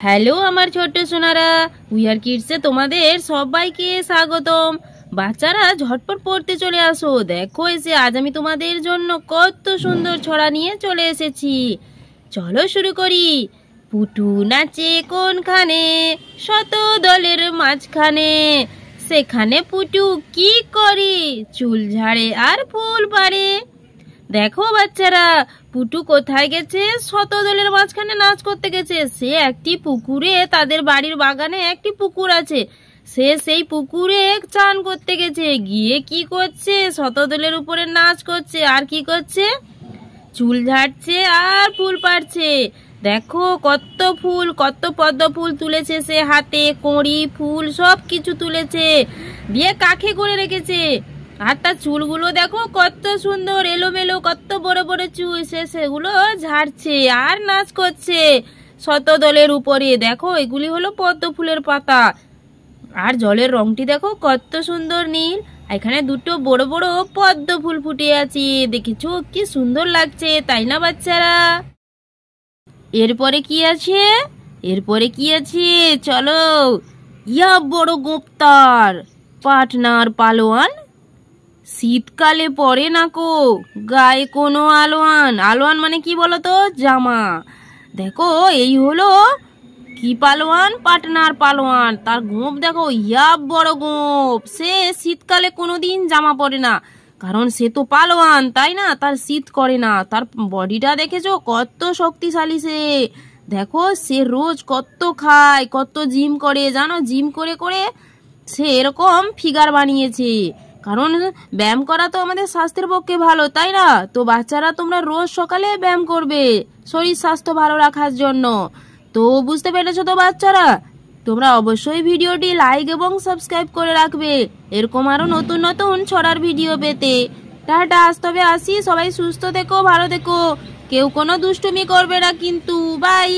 Hello আমার ছোট্ট Sonara, wear কিডসে তোমাদের সবাইকে স্বাগতম। বাচ্চারা ঝটপট পড়তে চলে আসো। দেখো এসে আজ আমি তোমাদের জন্য কত সুন্দর ছড়া নিয়ে চলে এসেছি। চলো শুরু করি। পুটু নাচে কোনখানে, শত দলের মাঝখানে, সেখানে পুটু কি করে, চুল ঝাড়ে আর ফুল পাড়ে। দেখো বাচ্চারা, পুটু কোথায় গেছে? শতদলের মাঝখানে নাচ করতে গেছে। সে একটি পুকুরে, তাদের বাড়ির বাগানে একটি পুকুর আছে, সে সেই পুকুরে চান করতে গেছে। গিয়ে কি করছে? শতদলের উপরে নাচ করছে। আর কি করছে? চুল ঝাড়ছে আর ফুল পাড়ছে। দেখো কত ফুল, কত পদ্ম ফুল তুলেছে সে হাতে, কড়ি ফুল সব কিছু তুলেছে, দিয়ে কাখে করে রেখেছে। আর তার চুলগুলো দেখো কত সুন্দর এলোমেলো, কত বড় বড় চুল। সেগুলো ঝাড়ছে আর নাচ করছে শতদলের উপরে। দেখো এগুলি হলো পদ্ম ফুলের পাতা। আর জলের রংটি দেখো কত সুন্দর নীল। এখানে দুটো বড় বড় পদ্ম ফুল ফুটে আছে। দেখেছো কি সুন্দর লাগছে, তাই না বাচ্চারা? এরপরে কি আছে? চলো, ইয়া বড় গোপ্তার পাটনার পালোয়ান, শীতকালে পরে না কো গায়ে কোনো আলোয়ান। আলোয়ান মানে কি বলতো? জামা। দেখো এই হলো কি পালোয়ান? পাটনার পালোয়ান। তার গোঁপ দেখো, ইয়া বড় গোঁপ। সে শীতকালে কোনোদিন জামা পরে না, কারণ সে তো পালোয়ান, তাই না? তার শীত করে না। তার বডিটা দেখেছো কত শক্তিশালী সে। দেখো সে রোজ কত খায়, কত জিম করে, জানো? জিম করে করে সে এরকম ফিগার বানিয়েছে। কারণ ব্যায়াম করা তো আমাদের স্বাস্থ্যের পক্ষে ভালো, তাই না? তো বাচ্চারা তোমরা রোজ সকালে ব্যায়াম করবে শরীর স্বাস্থ্য ভালো রাখার জন্য। তো বুঝতে পেরেছো তো বাচ্চারা? তোমরা অবশ্যই ভিডিওটি লাইক এবং সাবস্ক্রাইব করে রাখবে এরকম আরো নতুন নতুন ছড়ার ভিডিও পেতে। টাটা, আজ তবে আসি। সবাই সুস্থ থেকো, ভালো থেকো, কেউ কোনো দুষ্টুমি করবে না কিন্তু। বাই।